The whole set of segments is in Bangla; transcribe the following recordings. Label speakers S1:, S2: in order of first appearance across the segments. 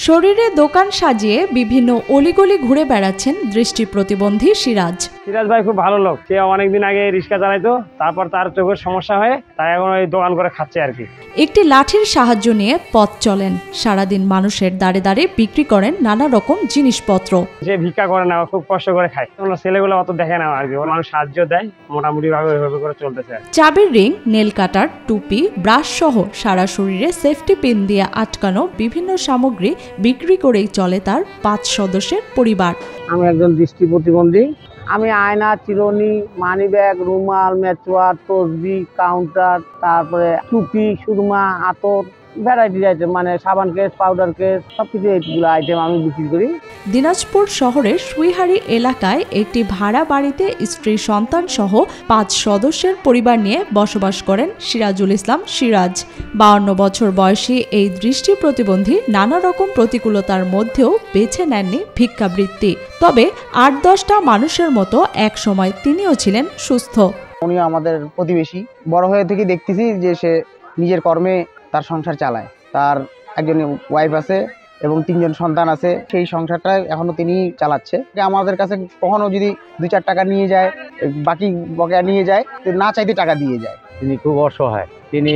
S1: শরীরে দোকান সাজিয়ে বিভিন্ন অলিগলি ঘুরে বেড়াচ্ছেন দৃষ্টি প্রতিবন্ধী সিরাজ।
S2: সিরাজ ভাই খুব ভালো লোক। সে অনেকদিন আগে রিক্সা চালাইতো, তারপর তার চোখের সমস্যা হয়ে তাই এখন ওই দোকান করে খাচ্ছে আর কি।
S1: একটি লাঠির সাহায্য নিয়ে পথ চলেন। সারাদিন মানুষের দাঁড়ে দাঁড়ে বিক্রি করেন নানা রকম জিনিসপত্র।
S2: সে ভিক্ষা করে না, খুব কষ্ট করে খায়। ছেলেগুলো অত দেখে না আর কি, ওর মানুষ সাহায্য দেয়, মোটামুটি ভাবে ওইভাবে করে চলতেছে।
S1: চাবির রিং, নেল কাটার, টুপি, ব্রাশ সহ সারা শরীরে সেফটি পিন দিয়ে আটকানো বিভিন্ন সামগ্রী বিক্রি করেই চলে তার 5 সদস্যের পরিবার।
S3: আমি একজন দৃষ্টি প্রতিবন্ধী। আমি আয়না, চিরুনি, মানি ব্যাগ, রুমাল, মেচওয়ার, তসবি, কাউন্টার, তারপরে টুপি, সুরমা, আতর, ভ্যারাইটি আইটেম, মানে সাবান কেস, পাউডার কেস, সবকিছু এইগুলো আইটেম আমি বিক্রি করি।
S1: দিনাজপুর শহরের সুইহারি এলাকায় একটি ভাড়া বাড়িতে স্ত্রী, সন্তান সহ 5 সদস্যের পরিবার নিয়ে বসবাস করেন সিরাজুল ইসলাম সিরাজ। 52 বছর বয়সী এই দৃষ্টি প্রতিবন্ধী নানা রকম প্রতিকূলতার মধ্যেও বেছে নেননি ভিক্ষাবৃত্তি। তবে 8-10টা মানুষের মতো এক সময় তিনিও ছিলেন সুস্থ।
S3: উনি আমাদের প্রতিবেশী। বড় হয়ে থেকে দেখতেছি যে সে নিজের কর্মে তার সংসার চালায়। তার একজন ওয়াইফ আছে এবং 3 জন সন্তান আছে। সেই সংসারটা এখনো তিনি চালাচ্ছে। আমাদের কাছে কখনো যদি 2-4 টাকা নিয়ে যায়, বাকি বকেয়া নিয়ে যায়, না চাইতে টাকা দিয়ে যায়।
S4: তিনি খুব অসহায়। তিনি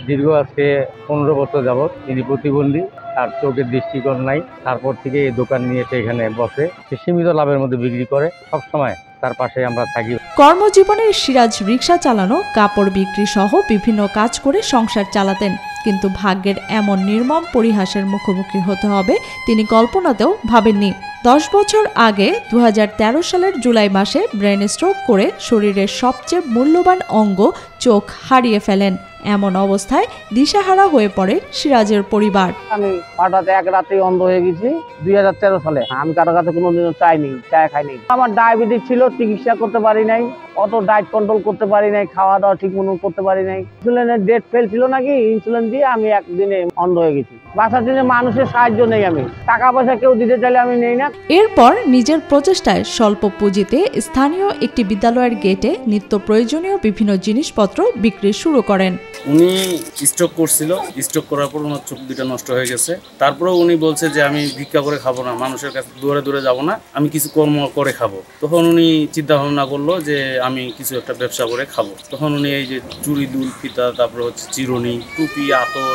S4: দীর্ঘ আজকে 15 বছর যাবৎ তিনি প্রতিবন্ধী, আর চোখের দৃষ্টিকোণ নাই। তারপর থেকে এই দোকান নিয়ে সে এখানে বসে, সে সীমিত লাভের মধ্যে বিক্রি করে। সবসময় তার পাশে আমরা থাকি।
S1: কর্মজীবনে সিরাজ রিক্সা চালানো, কাপড় বিক্রি সহ বিভিন্ন কাজ করে সংসার চালাতেন। কিন্তু ভাগ্যের এমন নির্মম পরিহাসের মুখোমুখি হতে হবে তিনি কল্পনাতেও ভাবেননি। 10 বছর আগে 2013 সালের জুলাই মাসে ব্রেন স্ট্রোক করে শরীরের সবচেয়ে মূল্যবান অঙ্গ চোখ হারিয়ে ফেলেন। এমন অবস্থায় দিশাহারা হয়ে পড়ে সিরাজের পরিবার।
S3: আমি হঠাৎ এক রাতে অন্ধ হয়ে গেছি 2013 সালে। আমি কারো কাছে কোনোদিনও চায় খাইনি। আমার ডায়াবেটিস ছিল, চিকিৎসা করতে পারি নাই, অত ডায়েট কন্ট্রোল করতে পারি নাই, খাওয়া দাওয়া ঠিক মতো করতে পারি নাই। ইনসুলিনের ডেট ফেল ছিল নাকি, ইনসুলিন দিয়ে আমি একদিনে অন্ধ হয়ে গেছি। বাসার জন্য মানুষের সাহায্য নেই, আমি টাকা পয়সা কেউ দিতে চাইলে আমি নেই না।
S1: এরপর নিজের প্রচেষ্টায় স্বল্প পুঁজিতে স্থানীয় একটি বিদ্যালয়ের গেটে নিত্য প্রয়োজনীয় বিভিন্ন জিনিসপত্র বিক্রি শুরু করেন।
S5: উনি স্ট্রোক করছিল, স্ট্রোক করার পর ওনার চোখ দুটো নষ্ট হয়ে গেছে। তারপরেও উনি বলছে যে আমি ভিক্ষা করে খাবো না, মানুষের কাছে দূরে দূরে যাবো না, আমি কিছু কর্ম করে খাবো। তখন উনি চিন্তা ভাবনা করলো যে আমি কিছু একটা ব্যবসা করে খাবো। তখন উনি এই যে চুড়ি, দুল, ফিতা, তারপরে হচ্ছে চিরুনি, টুপি, আতর,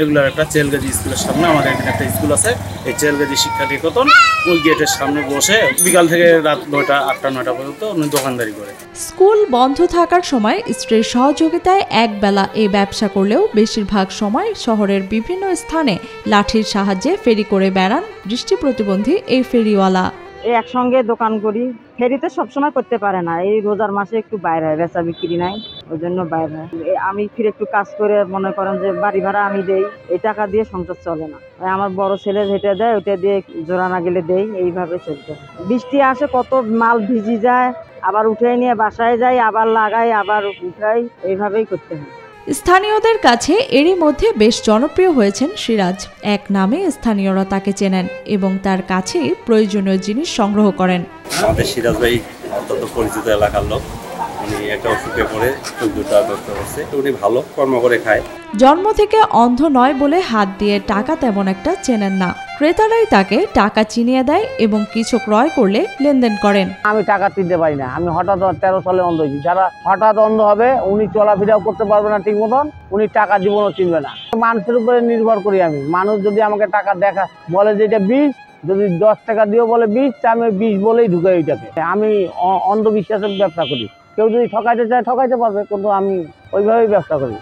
S5: এগুলোর একটা চেলগাজি স্কুলের সামনে, আমাদের এখানে একটা স্কুল আছে, এই চেলগাজি শিক্ষা নিকেতন, ওই গেটের সামনে বসে বিকাল থেকে রাত 9টা, 8টা, 9টা পর্যন্ত উনি দোকানদারি করে।
S1: স্কুল বন্ধ থাকার সময় স্ত্রীর সহযোগিতায় একবেলা এই ব্যবসা করলেও বেশিরভাগ সময় শহরের বিভিন্ন স্থানে লাঠির সাহায্যে ফেরি করে বেড়ান দৃষ্টি প্রতিবন্ধী এই ফেরিওয়ালা।
S6: এই একসঙ্গে দোকান করি, ফেরিতে সবসময় করতে পারে না। এই রোজার মাসে একটু বাইরে হয়, বেচা বিক্রি নাই, ওই জন্য বাইরে হয়। আমি ফিরে একটু কাজ করে মনে করেন যে বাড়ি ভাড়া আমি দেই, এই টাকা দিয়ে সংসার চলে না। আমার বড় ছেলে যেটা দেয় ওইটা দিয়ে জোড়া না গেলে দেই, এইভাবে চলতে। বৃষ্টি আসে, কত মাল ভিজি যায়, আবার উঠে নিয়ে বাসায় যাই, আবার লাগাই, আবার উঠাই, এইভাবেই করতে হয়।
S1: স্থানীয়দের কাছে এরই মধ্যে বেশ জনপ্রিয় হয়েছেন সিরাজ। এক নামে স্থানীয়রা তাকে চেনেন এবং তার কাছে প্রয়োজনীয় জিনিস সংগ্রহ করেন।
S5: আমাদের সিরাজ ভাই অত্যন্ত পরিচিত এলাকার লোক। উনি একটা অসুখে পড়ে চোখ দুটো নষ্ট করছে, উনি ভালো কর্ম করে খায়।
S1: জন্ম থেকে অন্ধ নয় বলে হাত দিয়ে টাকা তেমন একটা চেনেন না। ক্রেতারাই তাকে টাকা চিনিয়ে দেয় এবং কিছু ক্রয় করলে লেনদেন করেন।
S3: আমি টাকা চিনতে পারি না। আমি হঠাৎ 13 সালে অন্ধ হয়েছি। যারা হঠাৎ অন্ধ হবে উনি চলাফেরাও করতে পারবে না ঠিক মতন, উনি টাকা জীবনও চিনবে না। মানুষের উপরে নির্ভর করি আমি। মানুষ যদি আমাকে টাকা দেখা বলে যে এটা 20, যদি 10 টাকা দিয়েও বলে 20, আমি 20 বলেই ঢুকে ওইটাকে। আমি অন্ধবিশ্বাসের ব্যবসা করি। কেউ যদি ঠকাইতে চায় ঠকাইতে পারবে, কিন্তু আমি ওইভাবেই ব্যবসা করি।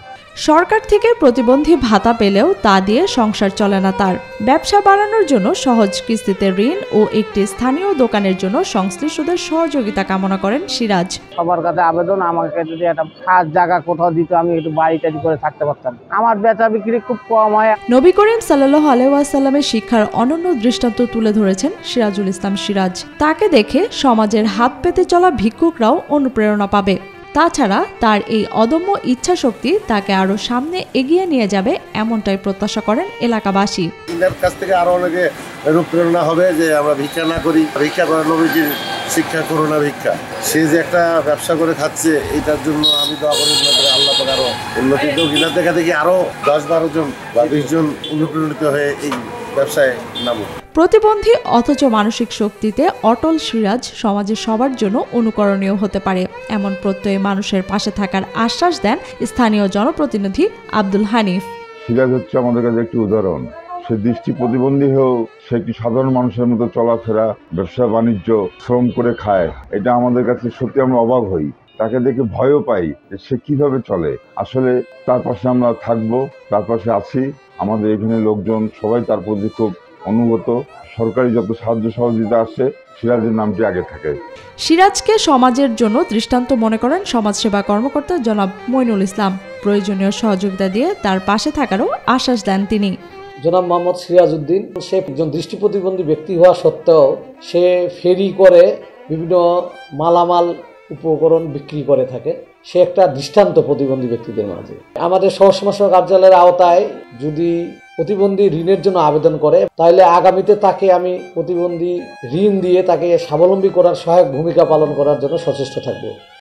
S1: সরকার থেকে প্রতিবন্ধী ভাতা পেলেও তা দিয়ে সংসার চলে না তার। ব্যবসা বাড়ানোর জন্য সহজ কিস্তিতে ঋণ ও একটি স্থানীয় দোকানের জন্য সংশ্লিষ্টদের সহযোগিতা কামনা করেন সিরাজ।
S3: সবার কাছে আবেদন, আমাকে যদি একটা খাস জায়গা কোথাও দিত, আমি একটু বাড়ি করে থাকতে পারতাম। আমার বেচা বিক্রি খুব কম হয়।
S1: নবী করিম সাল্লাল্লাহু আলাইহি ওয়াসাল্লামের শিক্ষার অনন্য দৃষ্টান্ত তুলে ধরেছেন সিরাজুল ইসলাম সিরাজ। তাকে দেখে সমাজের হাত পেতে চলা ভিক্ষুকরাও অনুপ্রেরণা পাবে। তাছাড়া তার এই অদম্য ইচ্ছাশক্তি তাকে আরো সামনে এগিয়ে নিয়ে যাবে, এমনটাই প্রত্যাশা করেন এলাকাবাসী।
S7: এর কাছ থেকে আরো অনেকে অনুপ্রেরণা হবে যে আমরা ভিক্ষা না করি, ভিক্ষা করা নবীজির শিক্ষা, করোনা ভিক্ষা। সে যে একটা ব্যবসা করে খাচ্ছে, এটার জন্য আমি দোয়া করি আল্লাহ পাক আরো উন্নতি। দেখা দেখি আরো 10-12 জন বা 20 জন অনুপ্রেরণিত হয়ে এই ব্যবসায় নামব।
S1: প্রতিবন্ধী অথচ মানসিক শক্তিতে অটল সিরাজ সমাজের সবার জন্য অনুকরণীয় হতে পারে এমন প্রত্যয়ে মানুষের পাশে থাকার আশ্বাস দেন স্থানীয় জনপ্রতিনিধি আব্দুল হানিফ।
S8: সিরাজ হচ্ছে আমাদের কাছে একটি উদাহরণ। সে দৃষ্টি প্রতিবন্ধী হয়েও সে একটি সাধারণ মানুষের মতো চলাফেরা, ব্যবসা বাণিজ্য, শ্রম করে খায়। এটা আমাদের কাছে সত্যি আমরা অবাক হই, তাকে দেখে ভয়ও পাই যে সে কিভাবে চলে। আসলে তার পাশে আমরা থাকবো, তার পাশে আছি। আমাদের এখানে লোকজন সবাই তার প্রতি খুব অনুগত। সরকারি যত সাহায্য সহযোগিতা আসে সিরাজের নামটি আগে থাকে।
S1: সিরাজকে সমাজের জন্য দৃষ্টান্ত মনে করেন সমাজসেবা কর্মকর্তা জনাব মইনুল ইসলাম। প্রয়োজনীয় সহযোগিতা দিয়ে তার পাশে থাকারও আশ্বাস দেন তিনি।
S9: জনাব মোহাম্মদ সিরাজউদ্দিন সে একজন দৃষ্টি প্রতিবন্ধী ব্যক্তি হওয়া সত্ত্বেও সে ফেরি করে বিভিন্ন মালামাল উপকরণ বিক্রি করে থাকে। সে একটা দৃষ্টান্ত প্রতিবন্ধী ব্যক্তিদের মাঝে। আমাদের সহ-সমাজসেবা কার্যালয়ের আওতায় যদি প্রতিবন্ধী ঋণের জন্য আবেদন করে তাহলে আগামীতে তাকে আমি প্রতিবন্ধী ঋণ দিয়ে তাকে স্বাবলম্বী করার সহায়ক ভূমিকা পালন করার জন্য সচেষ্ট থাকব।